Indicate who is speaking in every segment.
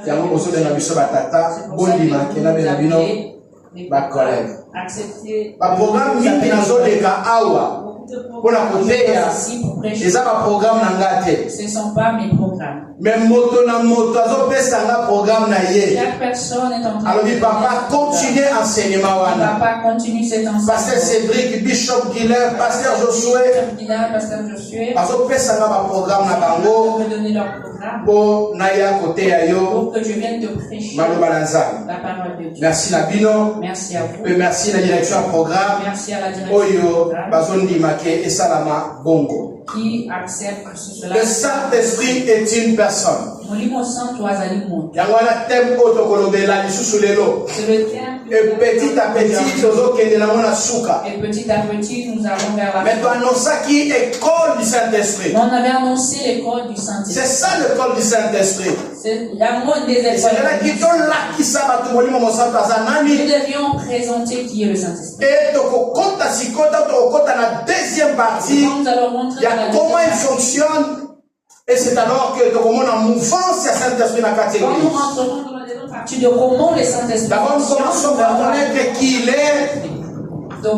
Speaker 1: yango bosobe na biso batata bondima kena bena bino bakolege baprogramme mingi nazoleka awa mpona koteya eza baprogramme na nga te mais moto na moto azopesa nga programme na ye alobi papa continue enseignement wana pasteur Cédric, Bishop Guilain, pasteur Josué azopesa nga baprogramme na bango po naya koteya yo maloba na nzambe. Merci na bino, merci la direction ya programme oyo bazondima ke esalama bongo.
Speaker 2: Qui accepte cela.
Speaker 1: Le Saint-Esprit est une personne.
Speaker 2: C'est
Speaker 1: le thème. Et petit à petit,
Speaker 2: nous allons vers la
Speaker 1: mais tu annonces qui école du Saint-Esprit.
Speaker 2: On avait annoncé l'école du Saint-Esprit.
Speaker 1: C'est ça l'école du Saint-Esprit.
Speaker 2: C'est l'amour des écoles. Nous devions présenter qui est le Saint-Esprit.
Speaker 1: Et deuxième partie,
Speaker 2: nous allons rentrer dans la
Speaker 1: comment il fonctionne. Et c'est alors que nous avons en mouvance le Saint-Esprit dans la catégorie.
Speaker 2: Quand nous rentrerons dans la deuxième partie de comment le Saint-Esprit
Speaker 1: d'abord nous commençons par connaître qui il est. Et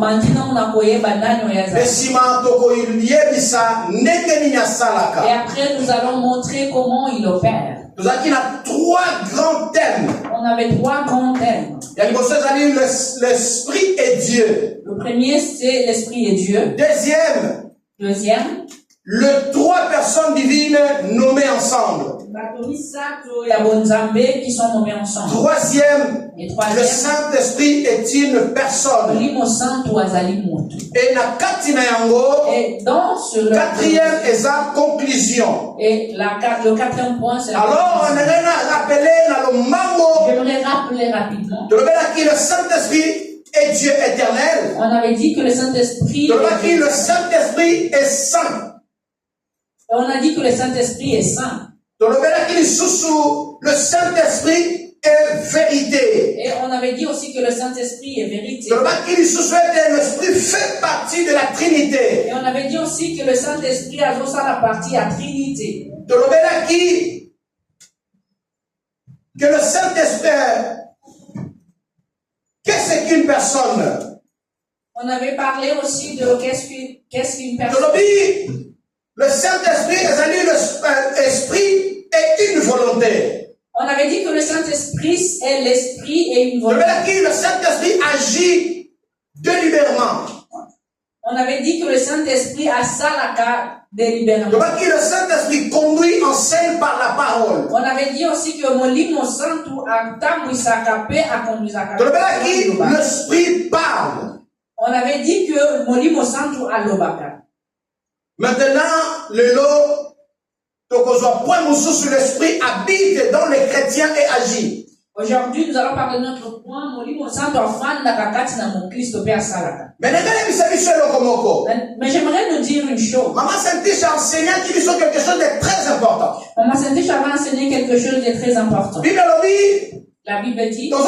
Speaker 2: après nous allons montrer comment il opère.
Speaker 1: Nous avons trois grands thèmes.
Speaker 2: On avait trois grands thèmes.
Speaker 1: L'esprit et Dieu.
Speaker 2: Le premier c'est l'esprit et Dieu. Deuxième,
Speaker 1: les trois personnes divines nommées ensemble.
Speaker 2: Qui sont nommés ensemble.
Speaker 1: Troisième, le Saint-Esprit est une personne.
Speaker 2: Et dans ce
Speaker 1: quatrième est la conclusion.
Speaker 2: Et le quatrième point, c'est la
Speaker 1: alors on aimerait
Speaker 2: rappeler rapidement.
Speaker 1: Le Saint-Esprit est Dieu éternel.
Speaker 2: On avait dit que le Saint-Esprit
Speaker 1: le Saint-Esprit est saint.
Speaker 2: Et on a dit que le Saint-Esprit est saint.
Speaker 1: Le Saint-Esprit est vérité.
Speaker 2: Et on avait dit aussi que le Saint-Esprit est vérité.
Speaker 1: L'Esprit fait partie de la Trinité.
Speaker 2: Et on avait dit aussi que le Saint-Esprit a aussi la partie à Trinité.
Speaker 1: Que le Saint-Esprit, qu'est-ce qu'une personne?
Speaker 2: On avait parlé aussi de qu'est-ce qu'une personne.
Speaker 1: Le Saint-Esprit, l'esprit et une volonté.
Speaker 2: On avait dit que le Saint-Esprit est l'esprit et une volonté.
Speaker 1: Le Saint-Esprit agit délibérément.
Speaker 2: On avait dit que le Saint-Esprit a ça la carte délibérément.
Speaker 1: Le Saint-Esprit conduit, enseigne par la parole.
Speaker 2: On avait dit aussi que Molimo Santo a tamuisakapé a conduisakapé.
Speaker 1: L'esprit parle.
Speaker 2: On avait dit que Molimo Santo a l'obaka.
Speaker 1: Maintenant, l'esprit habite dans les chrétiens et agit.
Speaker 2: Aujourd'hui, nous allons parler de notre point. Molimo Santo afan na kakati na Mokristo pe asalaka. Mais j'aimerais nous dire une chose.
Speaker 1: Maman Saint-Tiche a enseigné quelque chose de très important.
Speaker 2: Maman Saint-Tiche a enseigné quelque chose de très important. La Bible dit, nous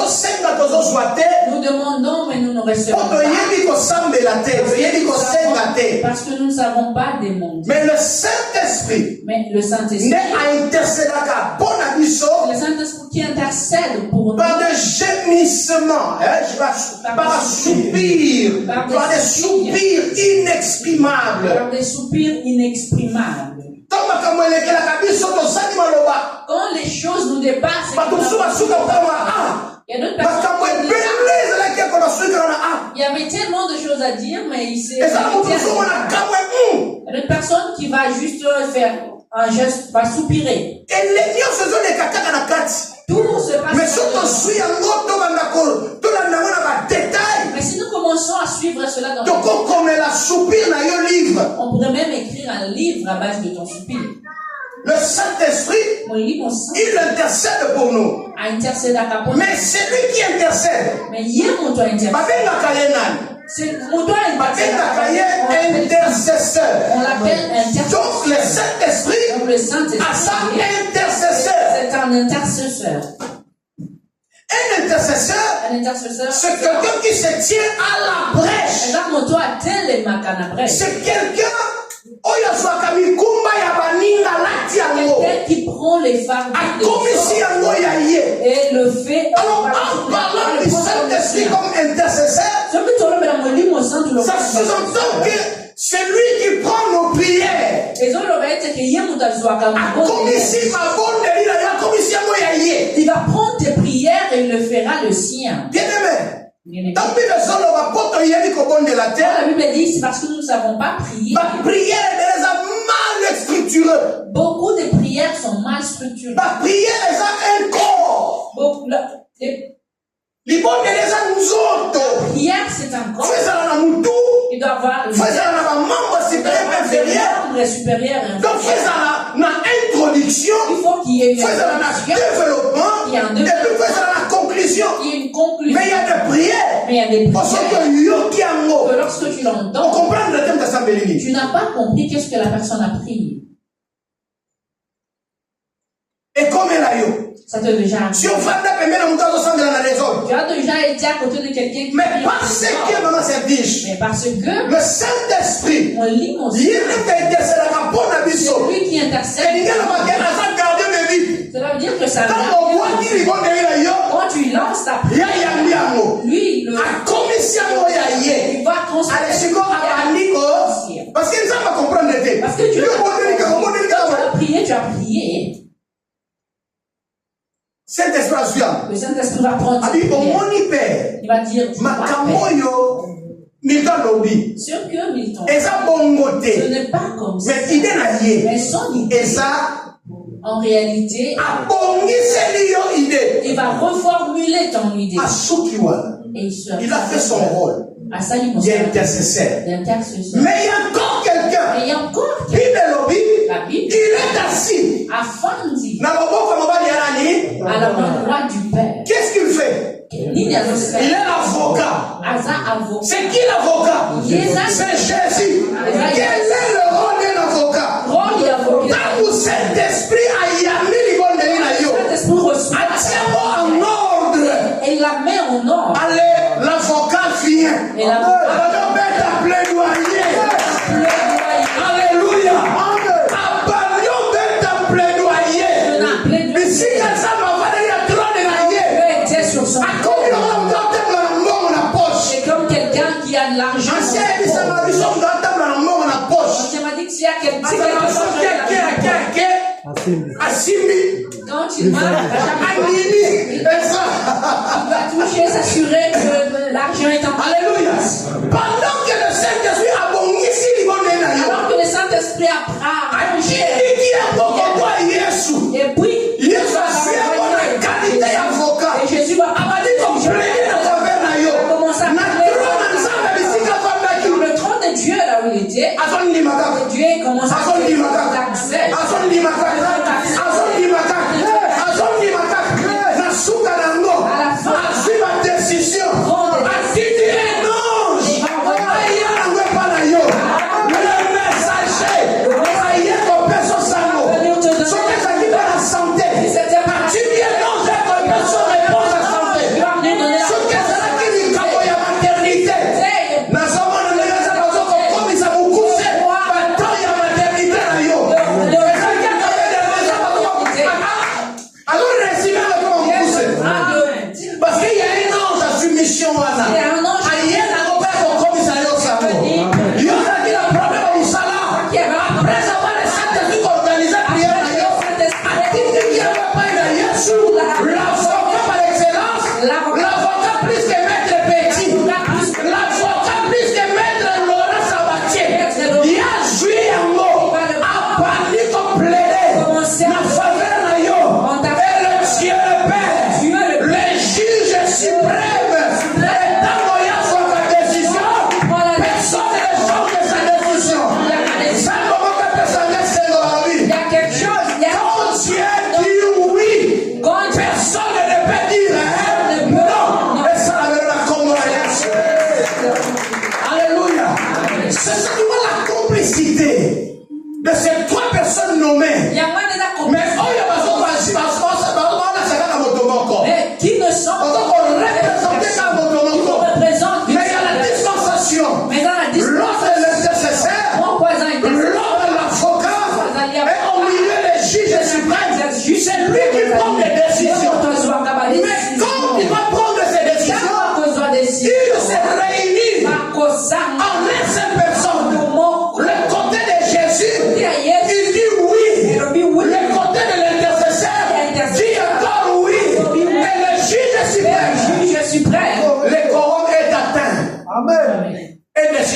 Speaker 2: demandons, mais nous ne recevons pas. Parce que nous ne savons pas demander.
Speaker 1: Mais le Saint-Esprit,
Speaker 2: le Saint-Esprit qui intercède pour nous.
Speaker 1: Par des gémissements, par des soupirs inexprimables.
Speaker 2: Par des soupirs inexprimables. Quand les choses nous dépassent, il y a d'autres personnes. Il y avait tellement de choses à dire, mais il s'est. Il y a d'autres personnes qui va juste faire un geste, va soupirer. Tout se passe. Mais si nous commençons à suivre cela dans on pourrait même écrire un livre à base de ton soupir.
Speaker 1: Le Saint-Esprit, il intercède pour nous. Mais c'est lui qui intercède.
Speaker 2: Mais hier, mon toi intercède. C'est mon toi
Speaker 1: intercesseur.
Speaker 2: On l'appelle intercesseur.
Speaker 1: Donc le Saint-Esprit a sa intercesseur.
Speaker 2: C'est un intercesseur.
Speaker 1: Un intercesseur, c'est quelqu'un qui se tient à la brèche. C'est quelqu'un qui prend les femmes Alors, en parlant du Saint-Esprit comme intercesseur, ça sous-entend que c'est lui qui prend nos prières.
Speaker 2: Il va prendre tes prières et il le fera le sien.
Speaker 1: Bien-aimé, la
Speaker 2: Bible dit c'est parce que nous ne savons pas prier. Beaucoup de prières sont mal structurées. La prière, c'est un corps. Il doit avoir le membre supérieur.
Speaker 1: Donc, introduction,
Speaker 2: il faut qu'il y ait une
Speaker 1: développement, et puis la conclusion. Mais il y a des prières.
Speaker 2: Que lorsque tu l'entends, tu n'as pas compris qu'est-ce que la personne a prié.
Speaker 1: Et comme elle a eu.
Speaker 2: Ça te déjà
Speaker 1: si on fait tu
Speaker 2: as déjà été à côté de quelqu'un qui
Speaker 1: mais parce que maman
Speaker 2: mais parce que
Speaker 1: le Saint-Esprit
Speaker 2: c'est lui qui intercède. Cela veut dire que ça quand tu lances ta prière, lui il va constater
Speaker 1: parce qu'il ne va comprendre
Speaker 2: parce que tu as prié, tu as prié. Le Saint-Esprit va prendre
Speaker 1: il
Speaker 2: va dire ce que Milton ce n'est pas comme ça mais son idée en réalité il va reformuler ton idée et
Speaker 1: il a fait son rôle
Speaker 2: d'intercesseur.
Speaker 1: Mais il y a encore quelqu'un
Speaker 2: la Bible
Speaker 1: il est assis
Speaker 2: à l'endroit du Père.
Speaker 1: Qu'est-ce qu'il fait? Il est l'avocat. C'est qui l'avocat? C'est Jésus. Quel est le rôle d'un avocat? Quand vous Saint-Esprit a yamé en ordre.
Speaker 2: Et la met en ordre.
Speaker 1: Allez, l'avocat vient.
Speaker 2: Et l'avocat
Speaker 1: Alléluia.
Speaker 2: C'est comme quelqu'un qui a de l'argent. On m'a dit que s'il y a quelqu'un quand il va toucher, s'assurer que l'argent est en
Speaker 1: Alléluia. Pendant que le Saint-Esprit a bongi ici,
Speaker 2: alors que le Saint-Esprit a arrangé. Et puis, et Jésus va le trône de Dieu là où il était. Dieu commence à
Speaker 1: Suprême, l'état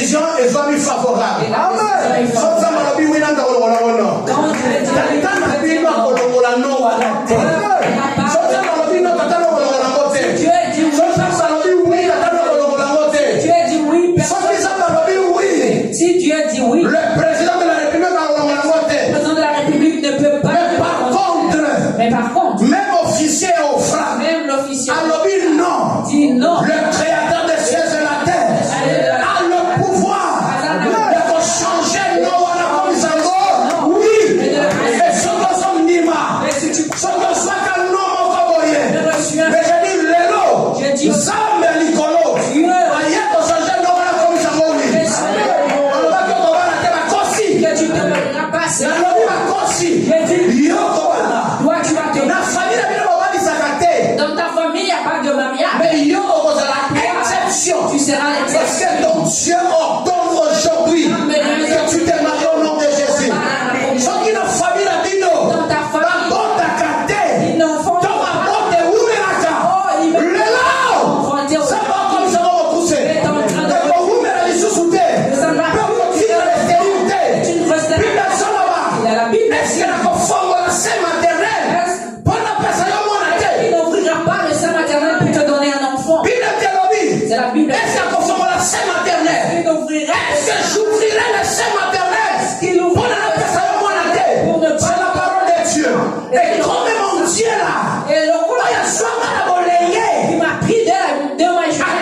Speaker 2: décision est favorable. Amen.
Speaker 3: Si Dieu dit oui,
Speaker 2: le président de la République
Speaker 3: ne peut pas. Mais par contre,
Speaker 2: même officier au franc,
Speaker 3: dit non.
Speaker 2: Le créateur des cieux et la terre a le pouvoir de changer nos comme oui. Et ce que sommes Nima, ce que soit qu'un homme mais je dis Zambe Nicolo, ailleurs pour changer nos comme ça oui. On va que on va la terre aussi.
Speaker 3: Que tu devras passer.
Speaker 2: Toi tu vas te. Dans
Speaker 3: ta famille il n'y a pas de mariage.
Speaker 2: Mais exception.
Speaker 3: Tu seras
Speaker 2: Parce
Speaker 3: l'exception.
Speaker 2: que ton Dieu ordonne aujourd'hui que tu te maries au nom de Jésus. Dans ta famille, est-ce que j'ouvrirai le sein maternel pour la personne c'est la parole de Dieu. Et comme mon Dieu là,
Speaker 3: il m'a pris de ma journée.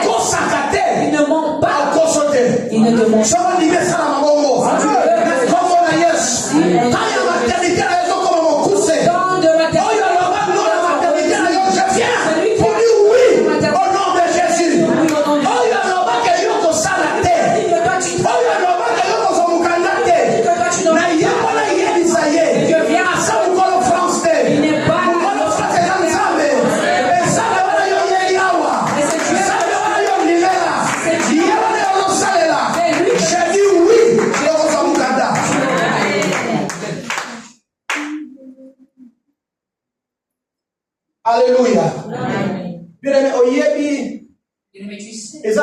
Speaker 3: Il ne ment pas. Il ne te ment
Speaker 2: Alléluia. Bien aimé,
Speaker 3: mais tu sais,
Speaker 2: et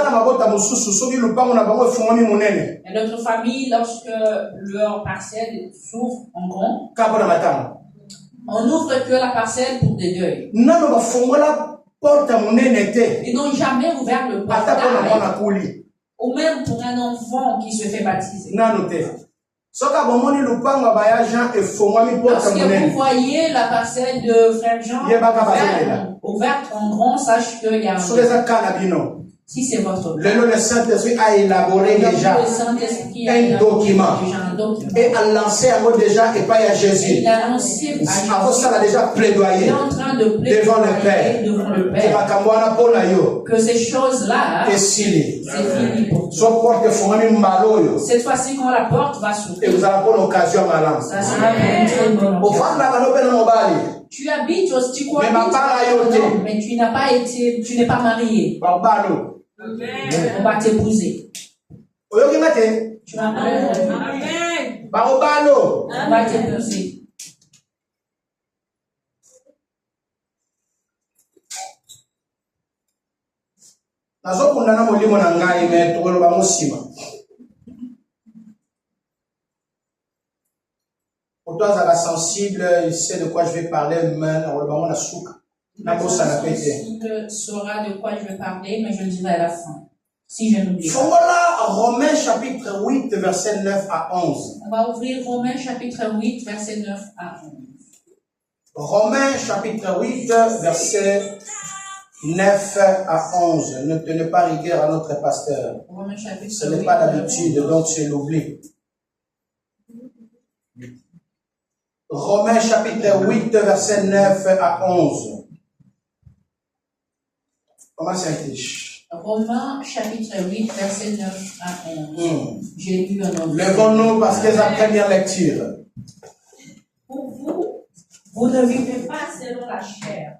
Speaker 3: notre famille, lorsque leur parcelle s'ouvre en grand, on n'ouvre que la parcelle pour des deuils. Ils n'ont jamais ouvert le portail, ou même pour un enfant qui se fait baptiser. Lorsque vous voyez la parcelle de frère Jean ouverte en grand, sache qu'il y a un... Si c'est votre cas,
Speaker 2: le Saint-Esprit a élaboré déjà un document et a lancé déjà et pas à Jésus. Avant ça, il a déjà plaidoyé devant le Père.
Speaker 3: Que ces choses-là, c'est fini pour toi. Cette fois-ci, quand la porte va s'ouvrir,
Speaker 2: et vous allez avoir l'occasion à
Speaker 3: ça sera une très bonne occasion. Tu habites, tu crois mais tu n'as pas été, tu n'es pas marié. On va t'épouser. Tu vas on va t'épouser.
Speaker 2: Pour toi, sensible, il sait de quoi je vais parler, mais
Speaker 3: sensible saura de quoi je vais parler, mais je le dirai à la fin. Si je n'oublie pas.
Speaker 2: Romains chapitre 8, verset 9 à 11.
Speaker 3: On va ouvrir Romains chapitre 8, verset 9 à 11.
Speaker 2: Romains chapitre 8, verset 9 à 11. Ne tenez pas rigueur à notre pasteur. Ce n'est pas d'habitude, donc c'est l'oubli. Romains chapitre 8, verset 9 à 11. Comment ça a été?
Speaker 3: Romains chapitre 8, verset 9 à 11. J'ai lu un autre.
Speaker 2: Levons-nous parce que c'est la première lecture.
Speaker 3: Pour vous, vous ne vivez pas selon la chair,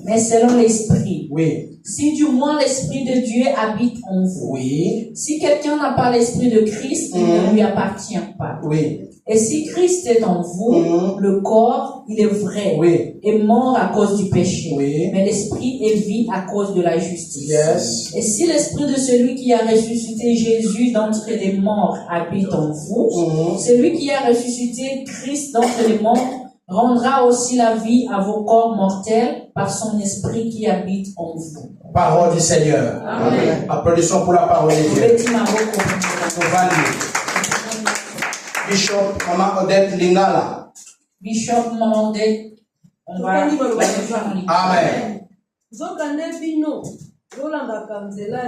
Speaker 3: mais selon l'esprit.
Speaker 2: Oui.
Speaker 3: Si du moins l'esprit de Dieu habite en vous.
Speaker 2: Oui.
Speaker 3: Si quelqu'un n'a pas l'esprit de Christ, il ne lui appartient pas.
Speaker 2: Oui.
Speaker 3: Et si Christ est en vous, le corps, il est vrai, est mort à cause du péché, mais l'esprit est vie à cause de la justice. Et si l'esprit de celui qui a ressuscité Jésus d'entre les morts habite en vous, celui qui a ressuscité Christ d'entre les morts rendra aussi la vie à vos corps mortels par son esprit qui habite en vous.
Speaker 1: Parole du Seigneur. Amen. Applaudissons pour la parole de Dieu. Bishop Maman Odette Lingala.
Speaker 3: Bishop Maman Odette, on va
Speaker 1: Amen.
Speaker 4: Nzokande bino bolandaka nzela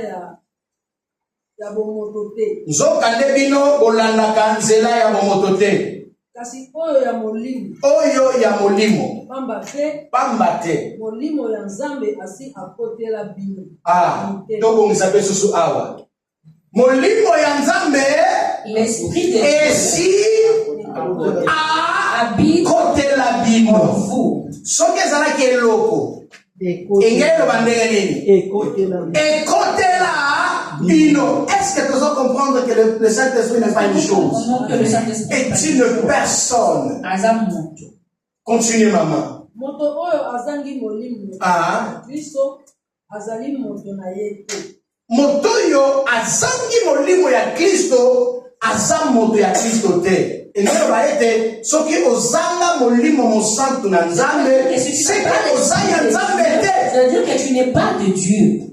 Speaker 4: ya bomoto te.
Speaker 1: Nzokande bino bolandaka nzela ya bomoto te.
Speaker 4: Kasi oyo ya molimo.
Speaker 1: Oyo ya molimo.
Speaker 4: Pamba te. Molimo ya Nzambe asi akotela bino.
Speaker 1: Tobongisa pe susu awa. Molimo ya Nzambe
Speaker 3: l'esprit de
Speaker 1: esi akotela bino. Soki ezalaki eloko engelo bandenge nini ekotela bino. Est-ce que tu dois comprendre que le Saint-Esprit n'est pas une chose, est une personne? Continue, maman.
Speaker 4: Moto oyo azangi molimo Kristo azali moto na ye te.
Speaker 1: Moto yo azangi molimo ya Kristo aza moto ya Kristo te. Engelo baete soki ozanga molimo mosantu na Nzambe c'est que ozanga Nzambe te.
Speaker 3: C'est-à-dire que tu n'es pas de Dieu.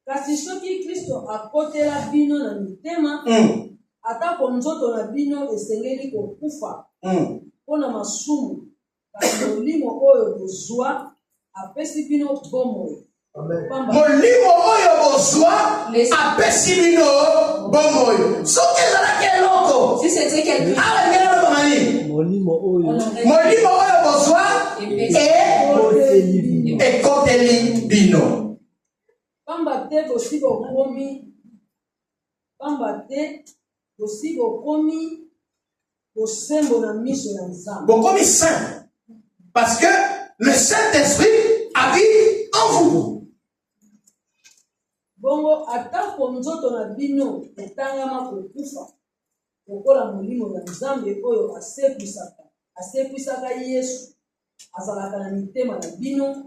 Speaker 4: Kasi soki Kristo akotela bino na mitema atako nzoto na bino esengeli kokufa mpona masumu kasi molimo oyo bozwa apesi bino bomoi.
Speaker 1: Molimo oyo bozwa apesi bino bomoi. Soki ezalaki eloko awa ngela bamani molimo oyo bozwa ekoteli bino.
Speaker 4: Pamba te bosi bokomi bosembo na miso ya Nzambe.
Speaker 1: Bokomi saint parce que le Saint-Esprit habite en vous.
Speaker 4: Bongo atako nzoto na bino etangama kokufa lokola molimo ya Nzambe oyo asekwisaka Yesu azalaka na mitema na bino,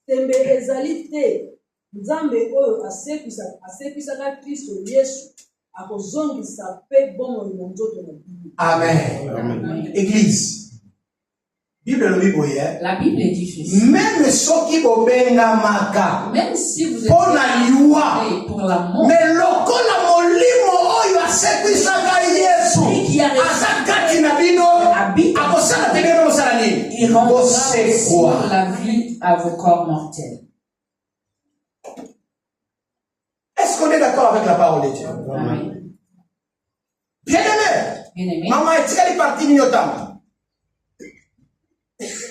Speaker 4: tembe ezali te. Nzambe oyo asekwisaka Kristo Yesu akozongisa pe bomoi na nzoto na bino.
Speaker 1: Amen. Église.
Speaker 3: La Bible dit ceci.
Speaker 1: Même soki bobenga maka.
Speaker 3: Même si vous êtes
Speaker 1: pour
Speaker 3: la mort.
Speaker 1: Mais lokola molimo oyo asekwisaka Yesu azakati na bino akosala te bino mosala nini?
Speaker 3: Il rendra la vie à vos corps mortels.
Speaker 1: Est-ce qu'on est d'accord avec la parole de Dieu?
Speaker 3: Amen.
Speaker 1: Bien-aimé. Maman est-elle partie minotama?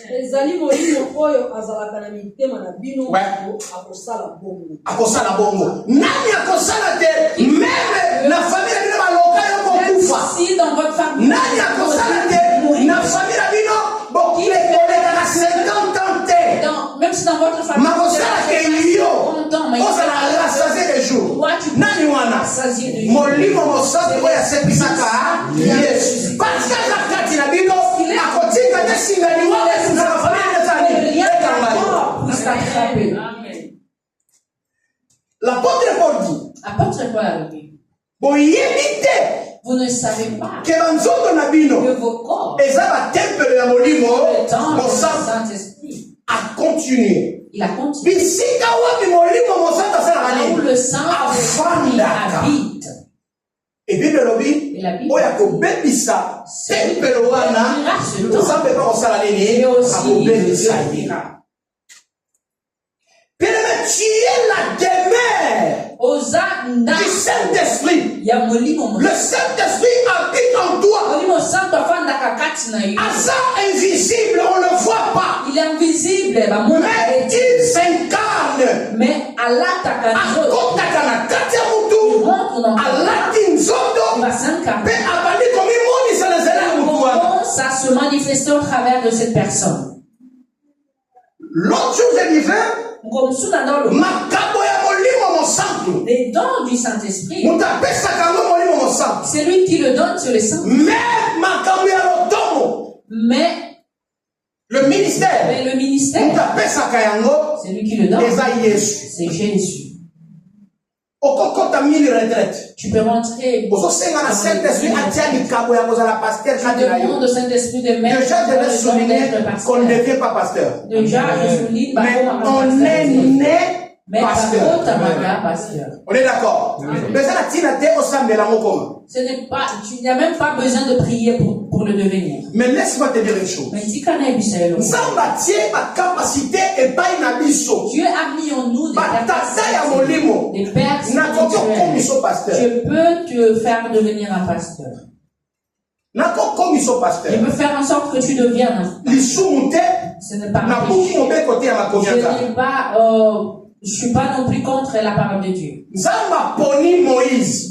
Speaker 4: Ezali molimo oyo azalaka na mitema na bino akosala bongo.
Speaker 1: Akosala bongo. Nani akosala te? Même na famille bino baloka yo kokufa.
Speaker 3: Si dans votre famille.
Speaker 1: Nani akosala te? Na famille bino bokile koleka na 50 ans te.
Speaker 3: Même si dans votre famille.
Speaker 1: Makosala ke yo. Osala rassasier des jours. Nani wana? Molimo mosantu oyo asekwisaka Yesu. Parce que zakati na bino akotika te singani wana na famille de Zani. L'apôtre Paul dit.
Speaker 3: Apôtre Paul a dit.
Speaker 1: Vous
Speaker 3: ne savez pas
Speaker 1: que
Speaker 3: vos corps
Speaker 1: le
Speaker 3: Saint-Esprit
Speaker 1: a continué.
Speaker 3: Il a continué. Où le Saint-Esprit habite.
Speaker 1: Et puis
Speaker 3: la Bible
Speaker 1: tu es la demeure du Saint-Esprit. Le Saint-Esprit habite en toi. Asa invisible, on ne le voit pas.
Speaker 3: Il est invisible.
Speaker 1: Mais il s'incarne.
Speaker 3: Mais Allah ça se manifeste au travers de cette personne.
Speaker 1: L'autre chose est différente. Les
Speaker 3: dons du Saint-Esprit.
Speaker 2: sang.
Speaker 3: C'est lui qui le donne sur le sang. Mais
Speaker 2: le ministère,
Speaker 3: c'est lui qui le donne. C'est Jésus. Tu peux rentrer. Tu demandes au Saint-Esprit de mettre.
Speaker 2: Déjà, je vais souligner qu'on ne devient pas pasteur.
Speaker 3: Déjà, je souligne.
Speaker 2: Mais on est né pasteur. On est d'accord?
Speaker 3: Ce n'est pas, tu n'as même pas besoin de prier pour le devenir.
Speaker 2: Mais laisse-moi te dire une chose.
Speaker 3: Dieu a mis en nous des pères spirituels. Je peux te faire devenir un pasteur. Je peux faire en sorte que tu deviennes un pasteur. Ce n'est pas un péché. Je suis pas non plus contre la parole de Dieu.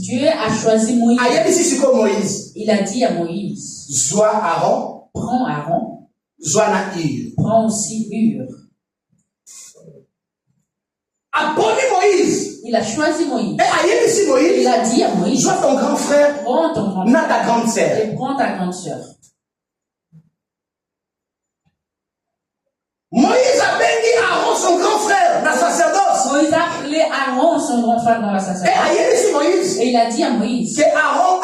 Speaker 3: Dieu a choisi Moïse. Il a dit à Moïse, prends Aaron, prends aussi Hur. Il a choisi Moïse. Il a dit à Moïse,
Speaker 2: sois ton grand frère,
Speaker 3: prends ton grand
Speaker 2: frère, ta grande sœur.
Speaker 3: Et prends ta grande sœur.
Speaker 2: Moïse a béni Aaron, son grand frère, dans la sacerdoce.
Speaker 3: Moïse a appelé Aaron, son grand frère, dans la sacerdoce. Et il a dit à Moïse
Speaker 2: que Aaron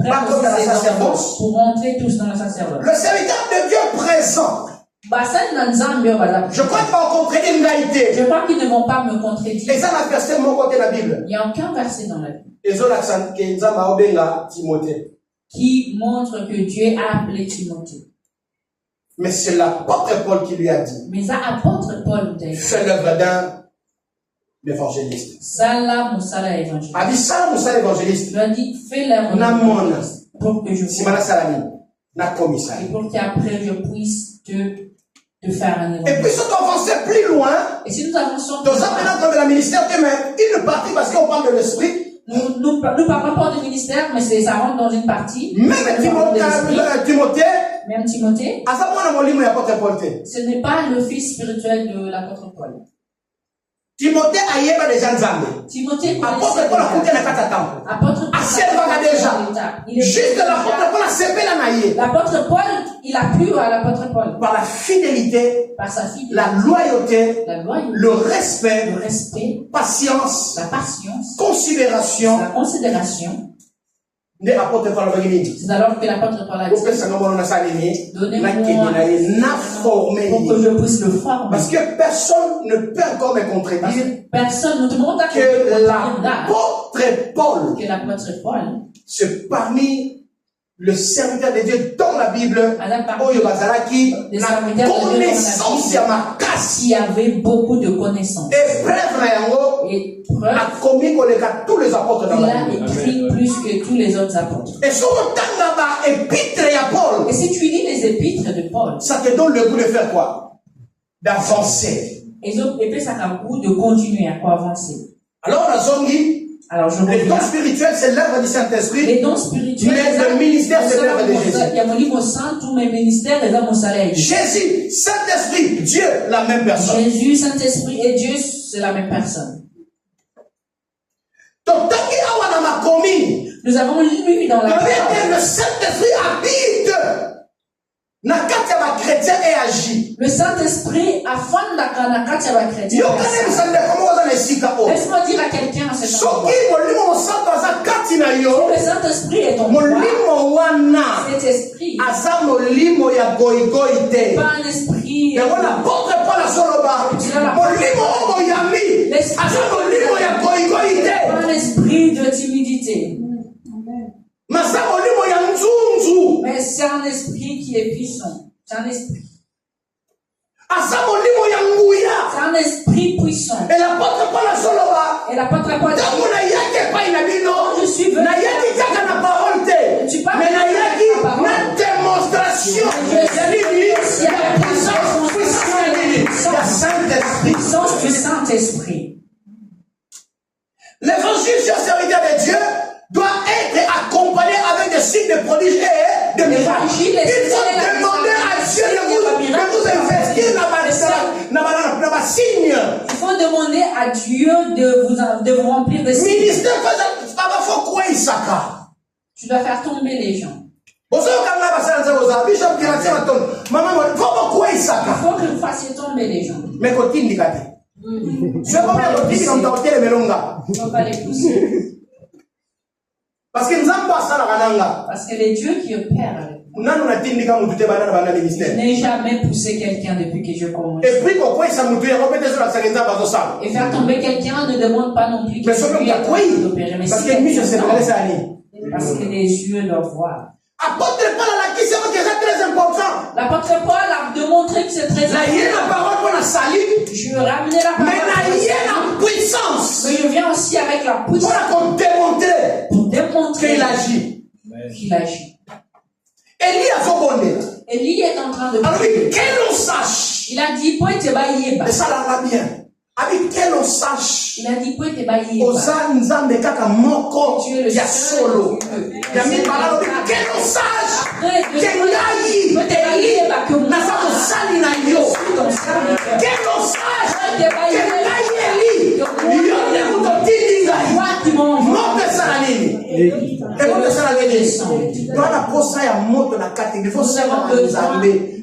Speaker 3: prenne ses enfants pour rentrer tous dans la sacerdoce.
Speaker 2: Le serviteur de Dieu présent. Je crois qu'ils vont contredire une réalité.
Speaker 3: Je crois qu'ils ne vont pas me contredire.
Speaker 2: Et ça n'a versé mon côté de la Bible.
Speaker 3: Il n'y a aucun verset dans la Bible qui montre que Dieu a appelé Timothée.
Speaker 2: Mais c'est l'apôtre Paul qui lui a dit.
Speaker 3: Mais l'apôtre Paul dit.
Speaker 2: Fais l'œuvre d'un évangéliste.
Speaker 3: Salam Moussala évangéliste.
Speaker 2: A dit Salam Moussala évangéliste.
Speaker 3: Il a dit fais l'œuvre d'un évangéliste pour que je puisse. Et pour qu'après je puisse te faire un évangéliste.
Speaker 2: Et puis si on avançait plus loin.
Speaker 3: Et si nous avançons
Speaker 2: plus loin. Dans le ministère, une partie parce qu'on parle de l'esprit.
Speaker 3: Nous parlons pas du ministère, mais ça rentre dans une partie.
Speaker 2: Même Timothée.
Speaker 3: Même Timothée.
Speaker 2: Ce
Speaker 3: n'est pas le fils spirituel de l'apôtre Paul.
Speaker 2: Timothée a déjà Nzambe.
Speaker 3: Timothée
Speaker 2: apôtre Paul a coupé la katatan.
Speaker 3: Apôtre Paul
Speaker 2: juste l'apôtre Paul a sévé la naïe.
Speaker 3: L'apôtre Paul, il a plu à l'apôtre Paul.
Speaker 2: Par la fidélité,
Speaker 3: par sa fidélité,
Speaker 2: la loyauté, le respect,
Speaker 3: patience,
Speaker 2: la patience, considération,
Speaker 3: la considération.
Speaker 2: C'est alors que
Speaker 3: l'apôtre Paul a dit, donnez-moi pour que je puisse le former.
Speaker 2: Parce que personne ne peut encore me contredire
Speaker 3: personne ne demande à
Speaker 2: que l'apôtre Paul, c'est parmi le serviteur de Dieu dans la Bible,
Speaker 3: qui avait beaucoup de connaissances.
Speaker 2: Et a commis tous les apôtres dans la Bible.
Speaker 3: Il a écrit plus que tous les autres apôtres. Et si tu lis les épîtres de Paul,
Speaker 2: ça te donne le goût de faire quoi? D'avancer.
Speaker 3: Et puis ça a le goût de continuer à quoi avancer.
Speaker 2: Alors les dons spirituels, c'est l'œuvre du Saint-Esprit.
Speaker 3: Les dons spirituels,
Speaker 2: mais le ministère, c'est l'œuvre de Jésus.
Speaker 3: Il y a mon livre saint, tous mes ministères, les hommes au soleil.
Speaker 2: Jésus, Saint-Esprit, Dieu, la même personne.
Speaker 3: Jésus, Saint-Esprit et Dieu, c'est la même personne. Nous avons lu dans la
Speaker 2: parole. Le Saint-Esprit habite. Chrétien et agit.
Speaker 3: Le Saint-Esprit a fond la chrétien. Laisse-moi dire à quelqu'un à cet endroit. Si le Saint-Esprit est ton roi, cet esprit pas un esprit. Pas un esprit de timidité. Mais c'est un esprit qui est puissant. C'est un esprit. C'est un esprit puissant.
Speaker 2: Et l'apôtre Paul
Speaker 3: dit, je suis venu.
Speaker 2: Je suis pas mais la démonstration
Speaker 3: puissance du Saint-Esprit.
Speaker 2: L'évangile sur serviteur de Dieu doit être accompagné avec des signes de prodiges et de miracles. Il faut demander à Dieu de vous investir dans ma signe.
Speaker 3: Il faut demander à à Dieu de vous remplir de ses. Tu dois faire tomber les gens. Il faut que vous fassiez tomber les gens.
Speaker 1: Mais je
Speaker 3: On va les pousser.
Speaker 1: Parce que
Speaker 3: les dieux qui opèrent avec moi. Je n'ai jamais poussé quelqu'un depuis que je commence. Et faire tomber quelqu'un ne demande pas non plus qu'il puisse opérer. Mais si parce que les yeux doivent voir.
Speaker 1: L'apôtre Paul a démontré que c'est très important.
Speaker 3: Je veux ramener la parole. Mais je viens aussi avec la puissance pour démontrer
Speaker 1: qu'il agit.
Speaker 3: Élie est en train de
Speaker 1: prier.
Speaker 3: Il a dit, pour être baillé.
Speaker 1: Avec quel on sache.
Speaker 3: Il a dit, pour être baillé.
Speaker 1: Tu es le solo. Quel on sache.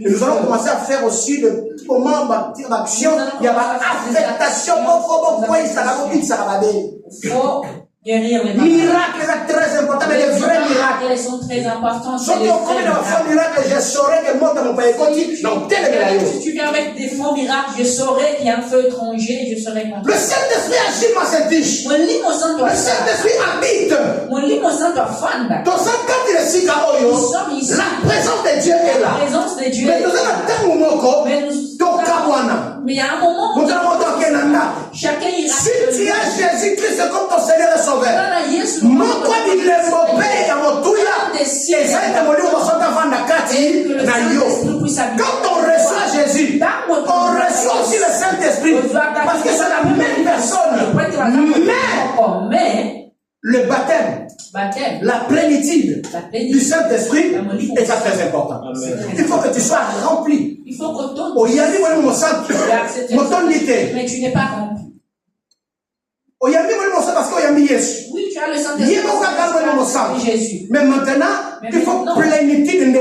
Speaker 1: Nous allons commencer à faire aussi de comment bâtir l'action. Il y a l'affectation.
Speaker 3: Guérir les
Speaker 1: miracles sont très importants, mais les vrais miracles
Speaker 3: sont très importants.
Speaker 1: Si
Speaker 3: tu viens avec des faux miracles, je saurais qu'il y a un feu étranger, je saurais contre.
Speaker 1: Le Saint-Esprit agit, ma sainte-fiche. Le Saint-Esprit habite. La présence de Dieu est là. Mais
Speaker 3: il y a un moment où chacun ira.
Speaker 1: Si tu as Jésus-Christ comme ton Seigneur et Sauveur, quand on reçoit Jésus, on reçoit aussi le Saint-Esprit. Parce que c'est la même personne. Mais le baptême, la plénitude du Saint-Esprit est très important. Il faut que tu sois rempli.
Speaker 3: Il faut que ton mais tu n'es pas rempli.
Speaker 1: Oui, tu as le Saint-Esprit, Jésus. Mais maintenant, il faut plénitude.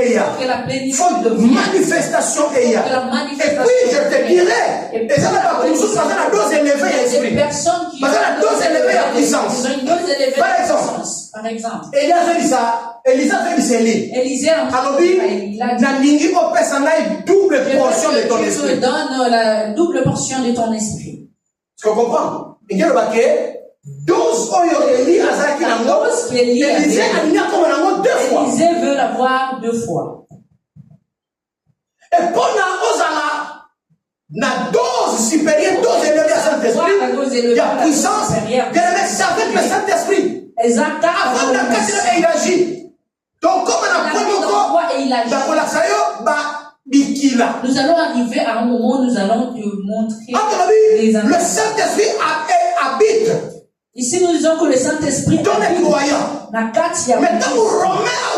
Speaker 1: Il faut manifestation. Et puis, je te dirai, et ça va pas pour ça, la dose élevée d'esprit. Parce que la dose élevée à puissance.
Speaker 3: Par exemple,
Speaker 1: Élisa fait du Élie. Alors, double portion de ton esprit.
Speaker 3: Je te donne la double portion de ton esprit.
Speaker 1: Tu comprends? Élisée veut
Speaker 3: l'avoir 2 fois.
Speaker 1: Et pendant la dose supérieure, dose élevée à Saint-Esprit, il y a puissance, c'est avec le Saint-Esprit. Avant de casser, il agit. Donc, comme on a
Speaker 3: nous allons arriver à un moment où nous allons te montrer les
Speaker 1: le Saint-Esprit habite.
Speaker 3: Ici, nous disons que le Saint-Esprit
Speaker 1: dans les croyants. Mais dans Romains,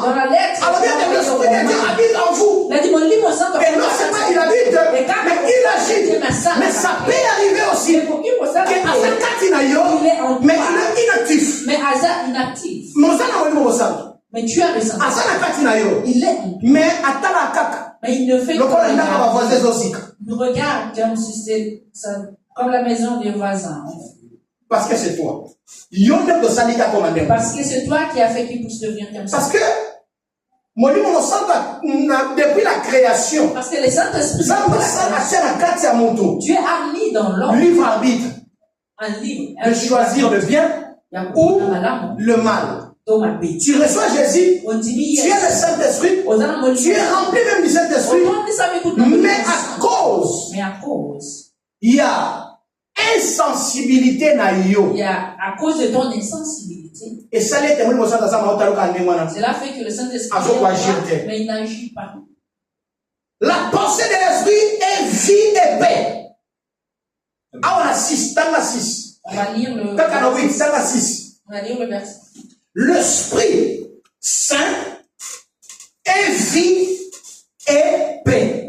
Speaker 1: dans la lettre, alors bien que l'Esprit de Dieu habite en vous. Et non seulement il habite, mais il agit. Mais ça peut arriver aussi mais il est inactif.
Speaker 3: Mais tu as le Saint-Esprit. Il est.
Speaker 1: Mais
Speaker 3: il ne fait que nous regarde comme la maison des voisins.
Speaker 1: Parce que c'est toi.
Speaker 3: Parce que c'est toi qui as fait qu'il puisse devenir comme ça.
Speaker 1: Parce que depuis la création,
Speaker 3: parce que le Saint-Esprit, Dieu a mis dans l'homme
Speaker 1: livre arbitre
Speaker 3: de
Speaker 1: choisir le bien ou le mal. Tu reçois Jésus, tu es le Saint-Esprit, tu es rempli même du Saint-Esprit, mais à cause, il y a insensibilité na yo.
Speaker 3: Il y a à cause de ton insensibilité.
Speaker 1: Et ça les témoins cela
Speaker 3: fait que le Saint-Esprit mais il n'agit pas.
Speaker 1: La pensée de l'esprit est vie et paix. Ah, on a 6, dans la 6.
Speaker 3: On va lire le verset.
Speaker 1: L'Esprit Saint est vie et paix.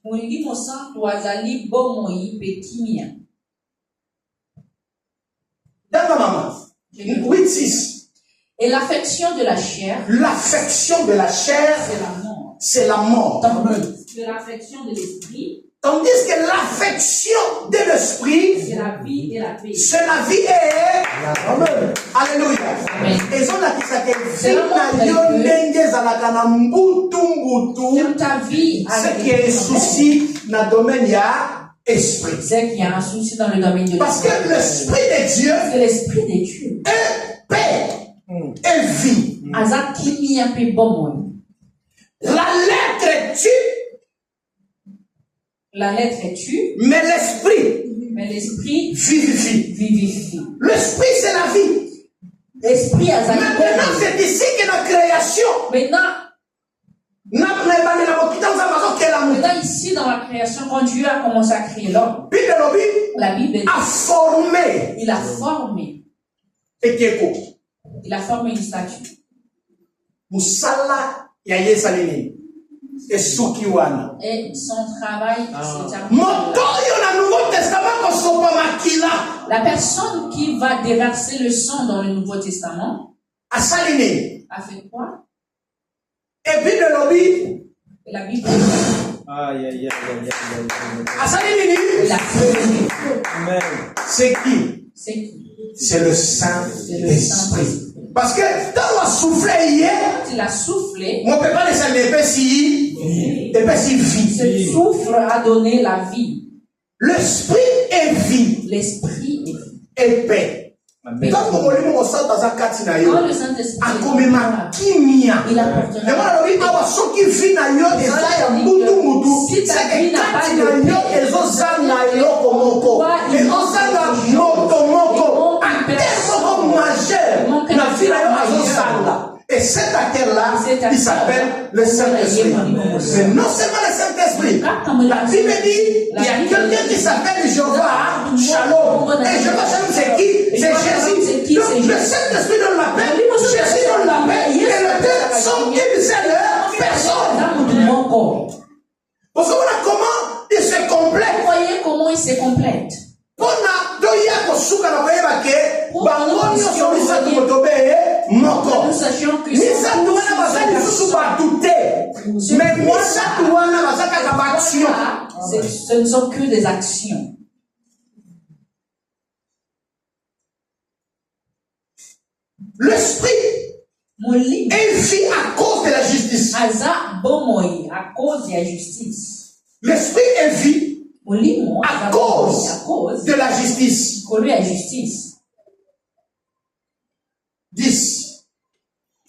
Speaker 3: Molimo santo azali bomoi pe kimia.
Speaker 1: D'accord, maman. 8-6.
Speaker 3: Et l'affection de la chair,
Speaker 1: L'affection de la chair,
Speaker 3: c'est la mort.
Speaker 1: c'est la mort.
Speaker 3: Tandis que l'affection de l'esprit,
Speaker 1: Tandis que l'affection de l'esprit,
Speaker 3: c'est la vie et la paix.
Speaker 1: c'est la vie et... Amen. Alléluia. Et ça, on a dit ça que
Speaker 3: Dans ta vie,
Speaker 1: ce qui est souci dans le domaine, il y a esprit.
Speaker 3: c'est qu'il y a un souci dans le domaine de
Speaker 1: Parce que l'esprit de Dieu
Speaker 3: c'est l'esprit de Dieu.
Speaker 1: est paix et vie.
Speaker 3: Azak kimi un peu bon.
Speaker 1: La lettre tue,
Speaker 3: La lettre tue,
Speaker 1: mais l'esprit
Speaker 3: mais l'esprit
Speaker 1: vivifie.
Speaker 3: vivifie.
Speaker 1: L'esprit, c'est la vie.
Speaker 3: L'esprit azak.
Speaker 1: Maintenant, c'est ici que la création,
Speaker 3: Maintenant, ici dans la création, quand Dieu a commencé à créer l'homme, la Bible
Speaker 1: a formé.
Speaker 3: il a formé. Il a formé une statue.
Speaker 1: Musala ya yesalini. Esuki wana.
Speaker 3: Et son travail, c'est
Speaker 1: Motoyo na Nouveau Testament ko sopa makila.
Speaker 3: la personne qui va déverser le sang dans le Nouveau Testament
Speaker 1: Asalini.
Speaker 3: a fait quoi?
Speaker 1: Et puis de lobby.
Speaker 3: Et la Bible
Speaker 1: Asalini.
Speaker 3: il a fait.
Speaker 1: C'est qui?
Speaker 3: C'est qui?
Speaker 1: C'est le Saint-Esprit. Parce que dans le souffle hier,
Speaker 3: Il a soufflé.
Speaker 1: on ne peut pas laisser l'épaissir vie.
Speaker 3: Ce souffle a donné la vie.
Speaker 1: L'esprit est vie
Speaker 3: L'esprit est vie.
Speaker 1: et paix. Quand on lit mon sang dans un catinayo,
Speaker 3: Quand le Saint-Esprit
Speaker 1: a commémoré kimia.
Speaker 3: il apportera.
Speaker 1: Le monde dit awa soki vie na yo eza ya mutu.
Speaker 3: Si ta
Speaker 1: C'est
Speaker 3: vie
Speaker 1: que
Speaker 3: n'a pas
Speaker 1: kati
Speaker 3: de
Speaker 1: na yo
Speaker 3: paix,
Speaker 1: ezozanga eloko moko. Ezozanga moto moko. Acteur moko majeur na vie na yo azozanga. Et cet acteur-là, il s'appelle le Saint-Esprit. Mais non seulement le Saint-Esprit. La Bible dit, il y a quelqu'un qui s'appelle Jéhovah Shalom. Et Jéhovah Shalom, c'est qui? C'est Jésus. Donc, le Saint-Esprit donne la paix, Jésus donne la paix, et les deux sont une seule personne. Vous savez comment il se complète?
Speaker 3: Vous voyez comment il se complète.
Speaker 1: Moko.
Speaker 3: Nous sachions que ce ne sont que des actions.
Speaker 1: L'esprit est vie à cause de la justice.
Speaker 3: À cause de la justice.
Speaker 1: L'esprit est vie à cause de la justice. 10.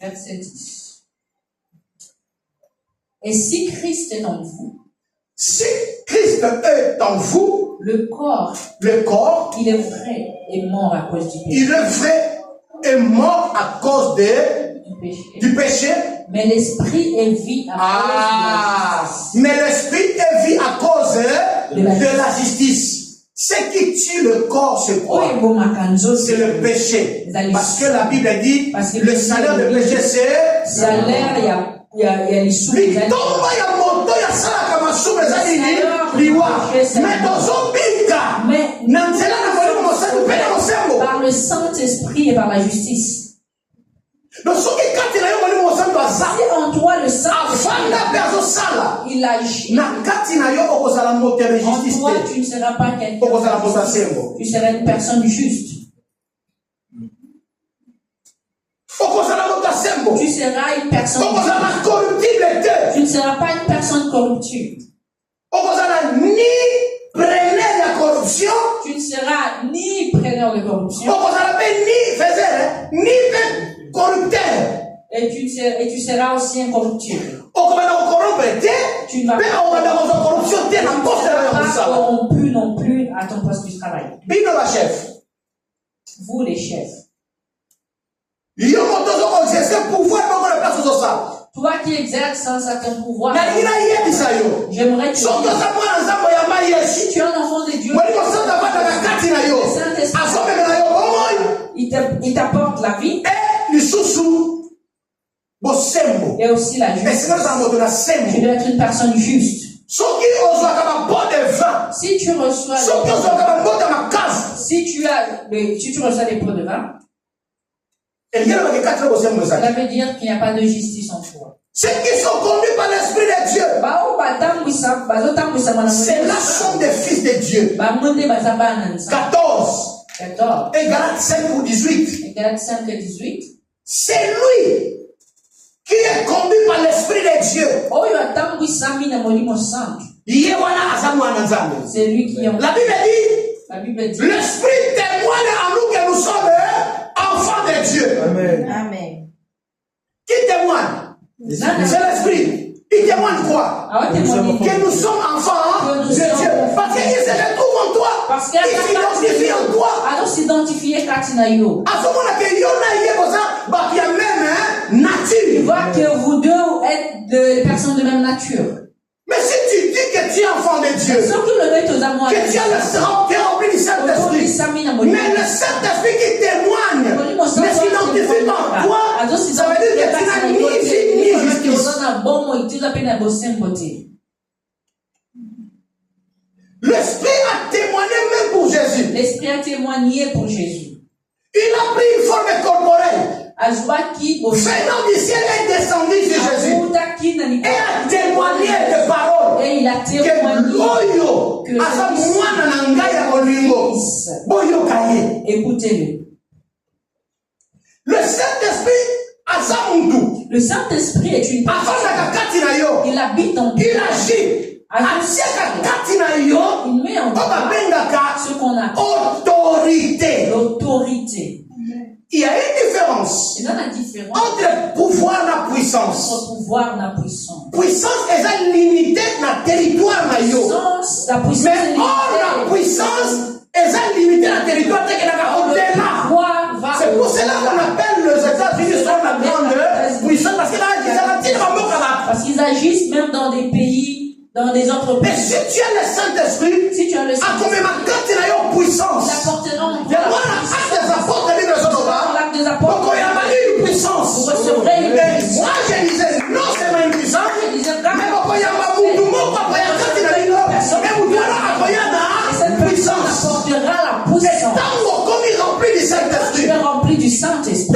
Speaker 3: Verset 10. Et si Christ est en vous,
Speaker 1: si Christ est en vous,
Speaker 3: le corps,
Speaker 1: il
Speaker 3: est vrai, est mort à cause du péché.
Speaker 1: Il est vrai et mort à cause du péché.
Speaker 3: Mais l'esprit est vie à cause de la justice.
Speaker 1: Mais l'esprit est vie à cause de la justice. Ce qui tue le corps, c'est quoi? C'est le péché. Parce que la Bible dit, le salaire du péché, c'est...
Speaker 3: Salaire, il y a les sous. Mais
Speaker 1: dans
Speaker 3: par le Saint-Esprit et par la justice.
Speaker 1: Donc, si
Speaker 3: en toi le Saint-Esprit, il agit. En toi, tu ne seras pas quelqu'un. Tu seras une personne juste. Tu seras une personne juste. Tu ne seras pas une personne corruptible. Tu ne seras ni preneur de corruption.
Speaker 1: Ni corrupteur.
Speaker 3: Et tu seras aussi incorruptible. Tu ne vas pas corrompu non plus à ton poste du travail. Vous les chefs. Toi qui exerces un certain pouvoir, j'aimerais que si tu es un enfant de Dieu, il t'apporte la vie et aussi la justice. Tu dois être une personne juste. Si tu reçois si tu reçois des pots de vin, ça veut dire qu'il n'y a pas de justice en toi.
Speaker 2: Ceux qui sont conduits par l'Esprit de Dieu, ceux-là sont des fils de Dieu. 14. Et Galates 5 ou 18. C'est lui qui est conduit par l'Esprit de Dieu.
Speaker 3: C'est lui qui est.
Speaker 2: La Bible dit, l'Esprit témoigne en nous que nous sommes enfants de Dieu.
Speaker 3: Amen.
Speaker 2: Qui témoigne? C'est l'Esprit. Il témoigne quoi? Que nous sommes enfants de Dieu. Parce qu'il se retrouve en toi. Il s'identifie en toi.
Speaker 3: Alors s'identifier Katinayo.
Speaker 2: À ce moment-là, il y a même nature.
Speaker 3: Tu vois que vous deux êtes des personnes de même nature.
Speaker 2: Mais si tu dis que tu es enfant de Dieu, que tu es rempli du Saint-Esprit, mais le Saint-Esprit qui témoigne ne s'identifie pas en toi, ça veut dire que tu n'as ni vie ni justice. L'Esprit a témoigné même pour Jésus.
Speaker 3: L'Esprit a témoigné pour Jésus.
Speaker 2: Il a pris une forme corporelle. Venant du ciel est descendu sur Jésus. Et a témoigné de paroles.
Speaker 3: Et il a témoigné
Speaker 2: que
Speaker 3: écoutez-le.
Speaker 2: Le Saint-Esprit,
Speaker 3: le Saint-Esprit est une personne. Il habite en toi.
Speaker 2: Il agit.
Speaker 3: Il met en toi ce qu'on a
Speaker 2: autorité.
Speaker 3: L'autorité.
Speaker 2: Il y a une différence entre pouvoir et puissance. Puissance est limitée dans le territoire. Mais la puissance est limitée dans le territoire. C'est pour cela qu'on appelle les États-Unis sont la grande puissance.
Speaker 3: Parce qu'ils agissent même dans des pays, dans des entreprises.
Speaker 2: Mais si tu as le Saint-Esprit,
Speaker 3: si tu as le Saint-Esprit,
Speaker 2: puissance. Il y a des apôtres puissance.
Speaker 3: Vous recevrez une puissance.
Speaker 2: Moi je disais, non seulement une puissance, mais puissance.
Speaker 3: Apportera la puissance. Tu es rempli du Saint-Esprit.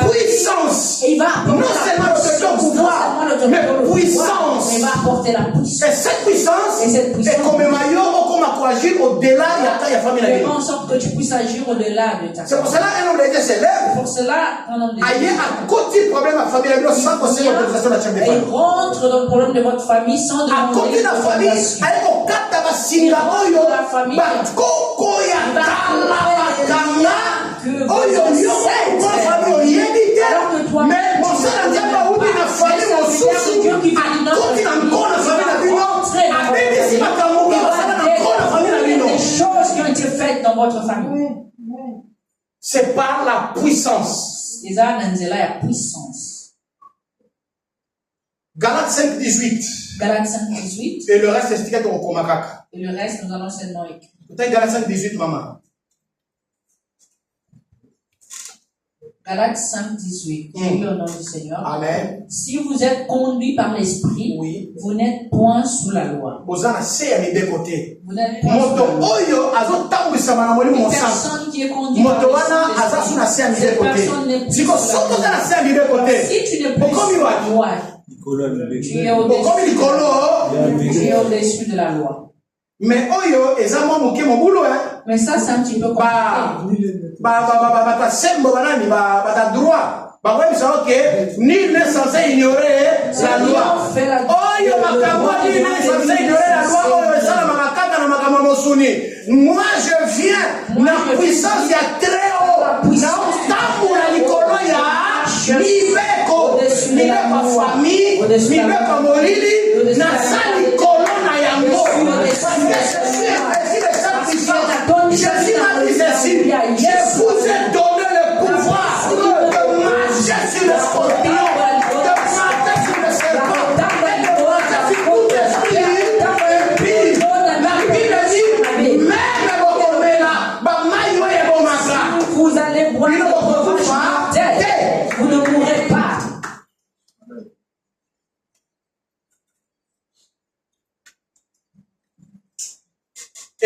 Speaker 2: Puissance.
Speaker 3: Et il va
Speaker 2: non seulement le pouvoir, mais puissance.
Speaker 3: Il va apporter la puissance.
Speaker 2: Et cette puissance est comme agir au-delà de ta famille.
Speaker 3: Fais en sorte que tu puisses agir au-delà de ta famille.
Speaker 2: C'est pour cela qu'un homme de Dieu s'élève.
Speaker 3: Pour cela, un homme de Dieu.
Speaker 2: Aïe, à côté du problème de la famille, sans conseiller l'autorisation de la chambre de famille.
Speaker 3: Il rentre dans le problème de votre famille sans demander l'autorisation. À côté de la famille, aïe, au kata basinga oyo, bakoko ya kala bakanga, oyo yo kwa famille oyebite. Mais mon frère a dit à Baoudi la famille mon source, à côté encore la famille la bino, à béni si bakamoka, des choses qui ont été faites dans votre famille.
Speaker 2: C'est par la puissance.
Speaker 3: La puissance.
Speaker 2: Galates 5, 18.
Speaker 3: Galates 5, 18.
Speaker 2: Et le reste, c'est ce qu'on a.
Speaker 3: Et le reste, nous allons seulement écrire.
Speaker 2: Peut-être Galates 5, 18, maman.
Speaker 3: Galates 5, 18. Au nom du Seigneur.
Speaker 2: Amen.
Speaker 3: Si vous êtes conduit par l'Esprit,
Speaker 2: oui,
Speaker 3: vous n'êtes point sous la loi.
Speaker 2: Vous n'êtes pas sous
Speaker 3: la loi. Une personne qui est conduite par l'Esprit, cette personne n'est plus sous la loi. Si tu n'es plus sous la loi, tu es au-dessus de la loi.
Speaker 2: Mais
Speaker 3: ça, c'est un petit peu compliqué.
Speaker 2: Nul n'est censé ignorer la loi. Moi je viens la puissance il y a très haut. Je vous ai donné le pouvoir de marcher sur le scorpion, de marcher sur le serpent, et de marcher sur tout esprit. Et puis, la Bible dit, même
Speaker 3: vous allez boire votre vache mortelle, vous ne mourrez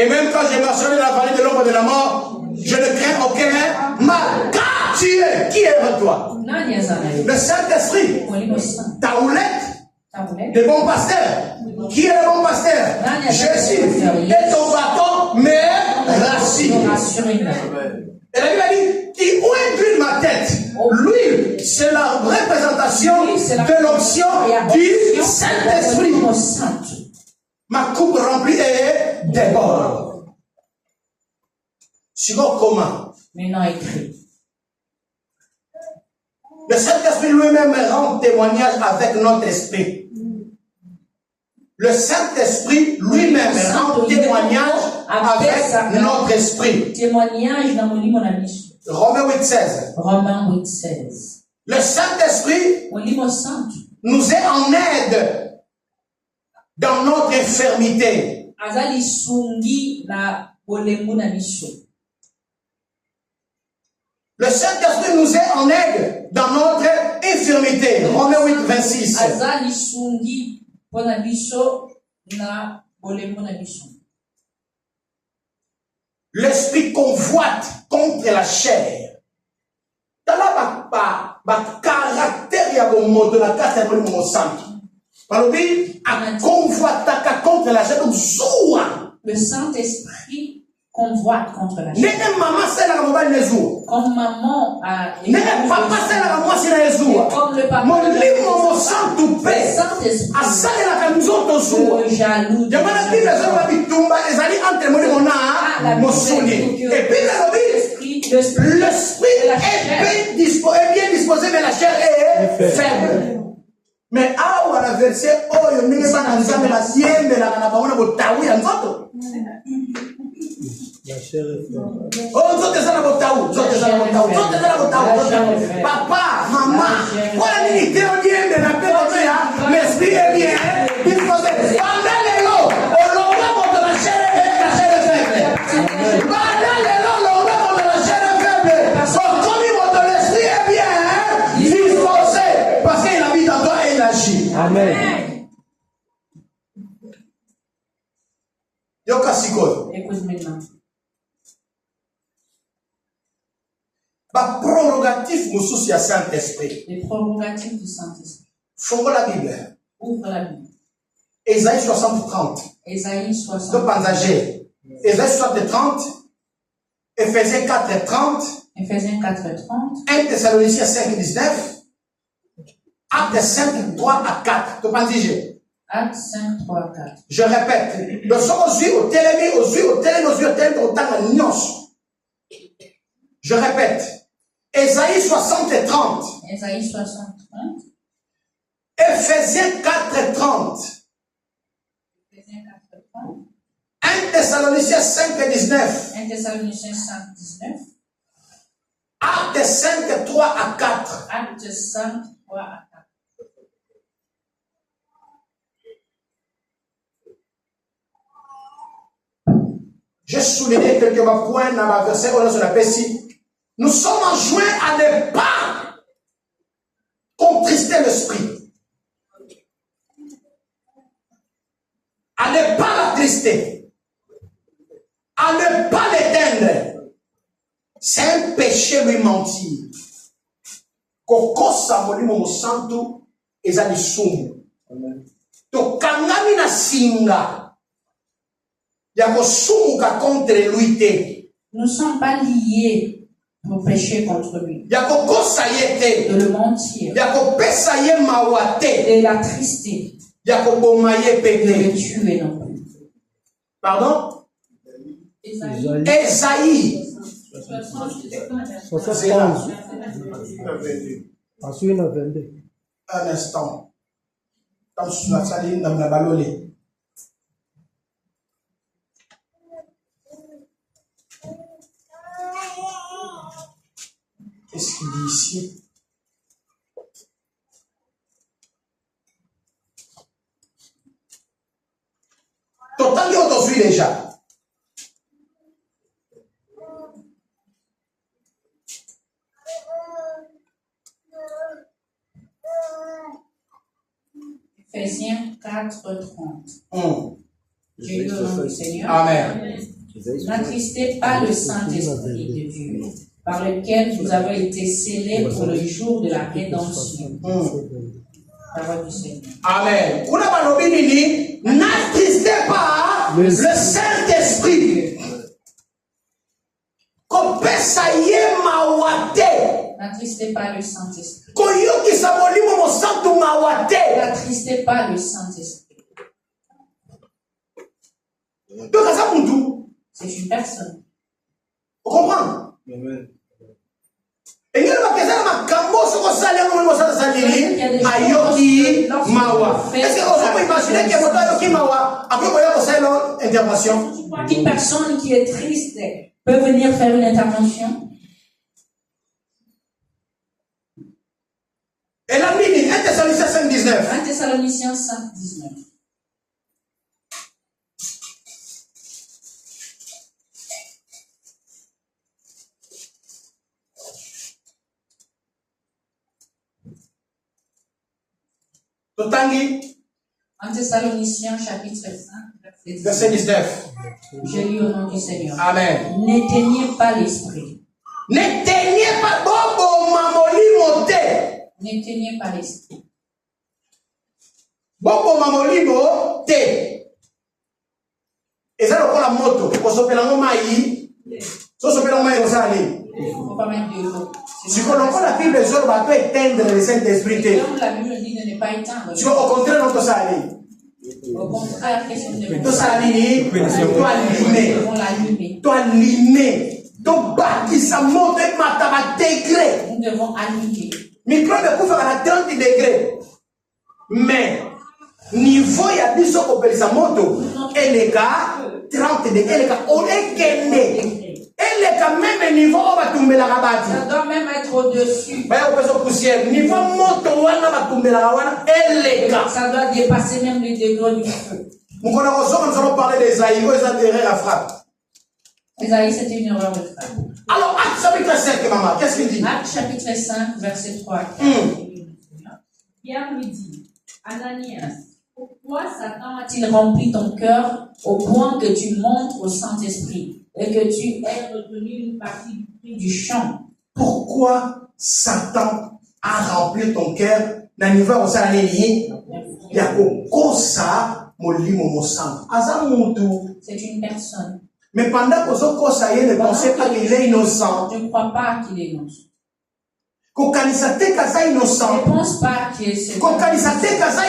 Speaker 1: Et même quand j'ai marché dans la vallée de l'ombre de la mort, je ne crains aucun mal. Car tu es, qui est avec toi? Le Saint-Esprit. Ta houlette, le bon pasteur. Qui est le bon pasteur? Jésus. Et ton bâton, mes racines. Et la Bible a dit, qui induit ma tête? L'huile, c'est la représentation de l'onction du Saint-Esprit. Ma coupe remplie et déborde. Sinon, comment?
Speaker 3: Maintenant écrit.
Speaker 1: Le Saint-Esprit lui-même rend témoignage avec notre esprit. Le Saint-Esprit lui-même rend témoignage avec notre esprit.
Speaker 3: Témoignage dans mon livre.
Speaker 1: Romains 8,16.
Speaker 3: Romains 8,16.
Speaker 1: Le Saint-Esprit nous est en aide dans notre infirmité. Le Saint-Esprit nous est en aide dans notre infirmité. Romains 8, 26. L'esprit convoite contre la chair. Dans la caractère, il y a un mot de la carte, il y a un mot simple.
Speaker 3: Le Saint-Esprit convoite contre la chair.
Speaker 1: Comme
Speaker 3: maman a
Speaker 1: comme le papa l'esprit est bien disposé, mais la chair est faible. Mais à la verset, oh, il n'y a pas de la sienne, mais la banane de taoui en zoto.
Speaker 5: La chair est faible.
Speaker 1: Oh, zoto est la botaou, zoto est la botaou. Papa, maman, voilà l'unité au lien de la paix, l'esprit est bien disposé. Pendant les lots, on l'aura contre la chair est faible. Pendant les lots, on l'aura contre la chair est faible. Comme votre esprit est bien disposé, parce qu'il habite en toi et il agit.
Speaker 5: Amen.
Speaker 3: Écoute maintenant.
Speaker 1: Les prérogatives du Saint-Esprit.
Speaker 3: Les prérogatives du Saint-Esprit.
Speaker 1: Fongo la Bible.
Speaker 3: Ouvre la Bible.
Speaker 1: Ésaïe 60-30.
Speaker 3: Ésaïe 60.
Speaker 1: Donc, Panzagé. Ésaïe 60-30. Éphésiens 4-30.
Speaker 3: Éphésiens 4-30.
Speaker 1: 1 Thessaloniciens 5-19. Actes 5, 3 à 4. Donc, Panzagé.
Speaker 3: Actes 5, 3 à 4.
Speaker 1: Je répète. Le son aux yeux, au télémi, aux yeux, au télémi, aux yeux, au télémi, au télémi, au télémi. Je répète. Ésaïe 60 et 30.
Speaker 3: Ésaïe 60, 30.
Speaker 1: Éphésiens 4 et 30.
Speaker 3: Éphésiens 4 et 30.
Speaker 1: 1 Thessaloniciens 5 et 19.
Speaker 3: 1 Thessaloniciens 5, 19.
Speaker 1: Actes 5, 3 à 4.
Speaker 3: Actes 5, 3 à 4.
Speaker 1: J'ai souligné quelques points dans ma verset, on a sur la ici. Nous sommes enjoints à ne pas contrister l'esprit. À ne pas l'attrister. À ne pas l'éteindre. C'est un péché lui mentir. Kokosa molimo mosantu ezali sumu. To kangami na singa.
Speaker 3: Nous ne sommes pas liés pour pécher contre lui. De le mentir. De l'attrister. De le tuer non plus.
Speaker 1: Pardon? Ésaïe.
Speaker 5: 71. Ensuite, 22.
Speaker 1: Un instant. Comme je suis allé dans la balolée. Qu'est-ce qu'il dit ici? Total aujourd'hui déjà.
Speaker 3: Éphésiens 4, 30. J'ai lu au nom du Seigneur.
Speaker 1: Amen.
Speaker 3: N'attristez pas le Saint-Esprit de Dieu, par lequel vous avez été scellés pour le jour de la rédemption. Parole du Seigneur.
Speaker 2: Amen. N'attristez pas le Saint-Esprit.
Speaker 3: N'attristez pas le Saint-Esprit. N'attristez pas le Saint-Esprit. C'est une personne.
Speaker 2: Vous comprenez? Amen. Est-ce que vous imaginez que intervention?
Speaker 3: Tu crois qu'une personne qui est triste peut venir faire une intervention?
Speaker 2: Et la Bible, 1 Thessaloniciens 5:19.
Speaker 3: 1 Thessaloniciens 5:19.
Speaker 2: Totangi.
Speaker 3: 1 Thessaloniciens chapitre 5,
Speaker 2: verset 19.
Speaker 3: Je lis au nom du Seigneur.
Speaker 2: Amen.
Speaker 3: N'éteignez pas l'esprit.
Speaker 2: N'éteignez pas bobo mamoli mote.
Speaker 3: N'éteignez pas l'esprit.
Speaker 2: Bobo mamoli mote. Et ça le la moto. Pour s'opérer en maï. Sans s'opérer en maï, on s'allie.
Speaker 3: Il ne faut pas mettre de l'eau.
Speaker 2: Si on prend la Bible, les autres va éteindre le Saint-Esprit.
Speaker 3: Comme la Bible dit de ne pas éteindre.
Speaker 2: Tu vois, au contraire, on s'allie.
Speaker 3: Au contraire, qu'est-ce que nous devons
Speaker 2: faire? Toi allumer. Toi allumer. Donc, bâti sa moto et mataba degré.
Speaker 3: Nous devons allumer.
Speaker 2: Micro de couvre à 30 degrés. Mais, niveau, il y a 10 ans qu'on peut sa moto. Et les gars, 30 degrés. Et les gars, on est gagné. Et les gars, même niveau, on va tomber la rabat.
Speaker 3: Ça doit même être au-dessus.
Speaker 2: Niveau moto, on va tomber la rabat. Et les gars.
Speaker 3: Ça doit dépasser même les degrés du feu.
Speaker 2: Nous allons parler des Isaïe, ils ont erreur à frappe.
Speaker 3: Isaïe, c'était une erreur de frappe.
Speaker 2: Alors, Acte chapitre 5, maman, qu'est-ce qu'il dit?
Speaker 3: Acte chapitre 5, verset 3. Pierre lui dit, Ananias, pourquoi Satan a-t-il rempli ton cœur au point que tu montes au Saint-Esprit et que tu aies retenu une partie du prix du champ?
Speaker 2: Pourquoi Satan a rempli ton cœur? Il y a ça,
Speaker 3: c'est une personne.
Speaker 2: Mais pendant que ça ne pensez pas qu'il est innocent.
Speaker 3: Je ne crois pas qu'il est innocent.
Speaker 2: Ne
Speaker 3: pense pas qu'il est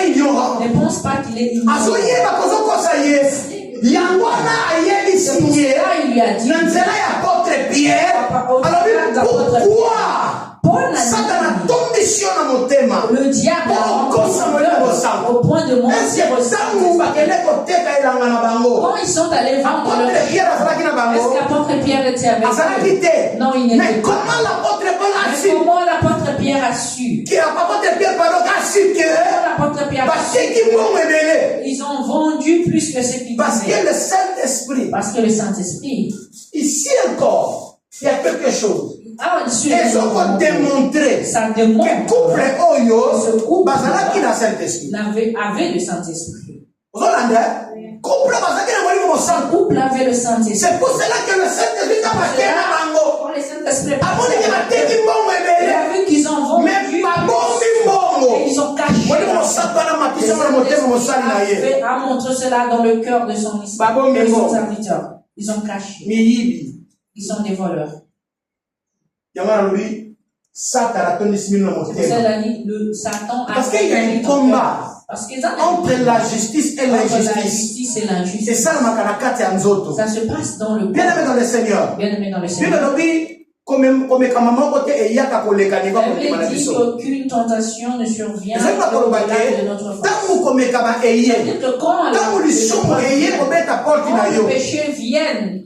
Speaker 2: ignorant.
Speaker 3: Ne pense pas qu'il est innocent.
Speaker 2: Il lui a dit, apôtre Pierre, pourquoi Satan a tombé sur mon thème?
Speaker 3: Le diable a au point de monter quand ils sont allés vendre leur est-ce qu'apôtre Pierre était avec eux? Non, il n'était pas.
Speaker 2: Mais comment l'apôtre
Speaker 3: Pierre a su? Ils ont vendu plus que ce qu'ils
Speaker 2: parce
Speaker 3: disaient.
Speaker 2: que le Saint-Esprit, ici encore, il y a quelque chose. Ils ont démontré
Speaker 3: ça démontre
Speaker 2: que couple Oyo qui n'a Saint-Esprit
Speaker 3: avait le Saint-Esprit.
Speaker 2: Couple
Speaker 3: avait le Saint-Esprit.
Speaker 2: C'est pour cela que le Saint-Esprit n'a pas été
Speaker 3: il a vu qu'ils ont vendu et ils ont caché. A montré cela dans le cœur de son esprit. De son serviteur. Ils ont caché. Ils sont des voleurs.
Speaker 2: Satan
Speaker 3: parce
Speaker 2: qu'il y a un combat entre la justice et
Speaker 3: l'injustice.
Speaker 2: C'est ça le
Speaker 3: ça se passe dans le
Speaker 2: bien aimé dans le Seigneur.
Speaker 3: Aucune tentation ne survient de notre quand le péché vienne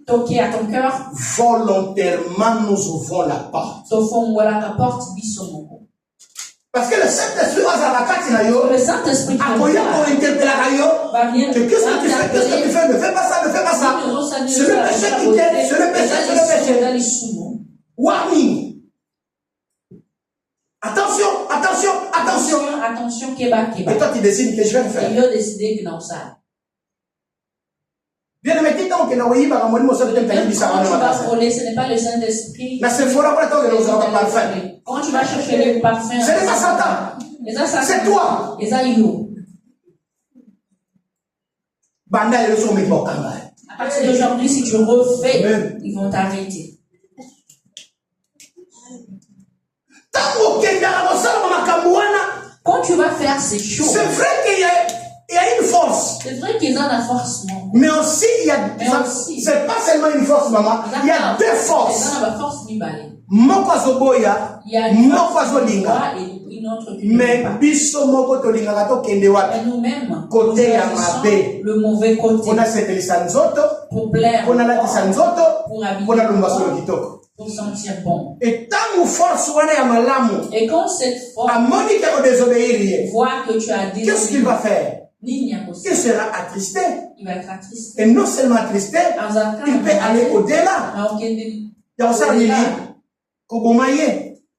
Speaker 3: toquer à ton cœur,
Speaker 2: volontairement nous ouvrons la porte. Parce que le Saint-Esprit va
Speaker 3: va venir.
Speaker 2: Qu'est-ce que tu fais? Qu'est-ce que tu fais? Ne fais pas ça, ne fais pas ça. C'est le péché qui t'aide, c'est le péché, c'est le péché. Warning. Attention, attention, attention.
Speaker 3: Attention, Kéba.
Speaker 2: Et toi, tu décides que je vais le faire.
Speaker 3: Il a décidé que non, ça.
Speaker 1: Bien aimé, dit donc que na oui ba ngoni mo sa de
Speaker 3: Quand tu vas voler, ce n'est pas le Saint-Esprit.
Speaker 1: na se fora pour toi que nous avons parfum.
Speaker 3: Quand tu vas chercher le parfum,
Speaker 1: Ce n'est pas Satan. C'est toi. Banda le son meko kanga.
Speaker 3: À partir d'aujourd'hui, si tu refais, ils vont t'arrêter. Quand tu vas faire ces choses,
Speaker 1: c'est vrai qu'il y a une force.
Speaker 3: C'est vrai qu'ils ont la force, non?
Speaker 1: Mais aussi, il y a. C'est pas seulement une force, maman. Il y a deux forces.
Speaker 3: Ils ont la force du balai.
Speaker 1: Moko azoboya, moko azolinga. Mais biso moko tolinga to kende wapi?
Speaker 3: Nous-mêmes,
Speaker 1: côté ya mabe.
Speaker 3: Le mauvais côté.
Speaker 1: On a cette lisanzoto.
Speaker 3: Pour plaire.
Speaker 1: On a la lisanzoto.
Speaker 3: Pour habiter.
Speaker 1: On a le mbasolo kitoko.
Speaker 3: Pour sentir bon.
Speaker 1: Et tant force wana ya malamu.
Speaker 3: Et quand cette force
Speaker 1: voit
Speaker 3: que tu as dit,
Speaker 1: qu'est-ce qu'il va faire?
Speaker 3: Il
Speaker 1: sera attristé.
Speaker 3: Il va être attristé.
Speaker 1: Et non seulement attristé, il peut aller au-delà.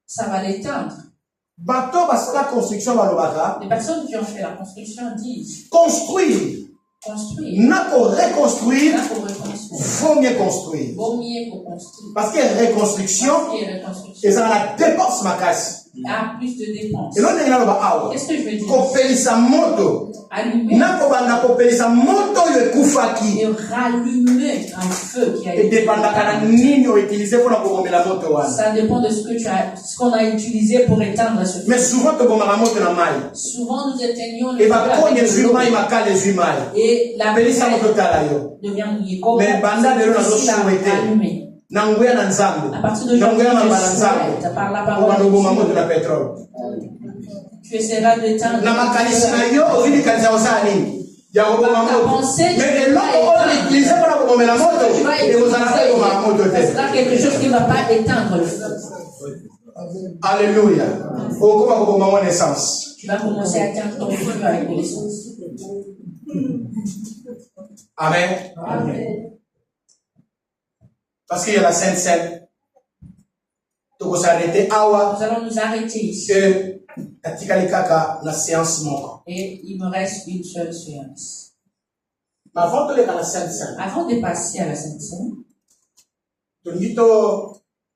Speaker 3: Ça va l'éteindre. Les personnes qui ont fait la construction disent
Speaker 1: construire. N'a qu'à reconstruire, faut mieux construire. Parce que reconstruction, et ça la dépense ma casse.
Speaker 3: A plus de dépenses.
Speaker 1: Qu'est-ce que je veux dire?
Speaker 3: Allumer. Et rallumer un feu qui a été. Ça dépend de ce qu'on a utilisé pour éteindre ce feu.
Speaker 1: Mais souvent,
Speaker 3: souvent nous éteignons le feu. Et la bouteille devient mouillée.
Speaker 1: Mais banda de
Speaker 3: allumé. À partir de aujourd'hui, par la parole de
Speaker 1: pétrole.
Speaker 3: Tu essaieras d'éteindre. Ce sera quelque chose qui ne va pas éteindre le feu.
Speaker 1: Alléluia.
Speaker 3: Tu vas commencer à éteindre ton feu avec de l'essence.
Speaker 1: Amen.
Speaker 3: Amen.
Speaker 1: Parce qu'il y a la Sainte Seine. Nous
Speaker 3: allons nous arrêter ici.
Speaker 1: La séance
Speaker 3: et il me reste une seule séance.
Speaker 1: Avant
Speaker 3: de passer à la Sainte Seine,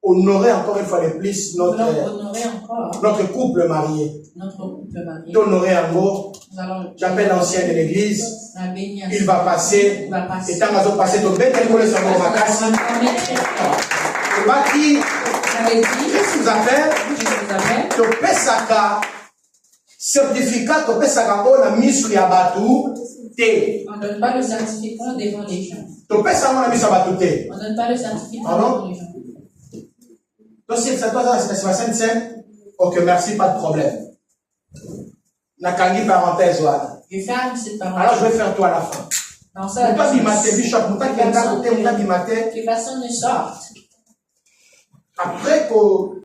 Speaker 1: honorer encore une fois de plus notre couple marié. Honorer encore. J'appelle l'ancien de l'église. Il va passer. Et tant qu'il va passer, tu vas te connaître sur ma casse. Qu'est-ce que vous appelez? Tu peux ça certificat, tu peux ça on a mis sur la bateau.
Speaker 3: On ne donne pas le certificat devant les gens.
Speaker 1: Tu peux ça on a mis sur la bateau.
Speaker 3: On ne donne pas le certificat devant les gens.
Speaker 1: Donc si c'est toi c'est la Sainte Seine, ok merci, pas de problème. Nakangi parenthèse voilà.
Speaker 3: Je ferme cette parenthèse.
Speaker 1: Alors je vais faire toi à la fin.
Speaker 3: Dans ça, que personne ne sorte.
Speaker 1: Après que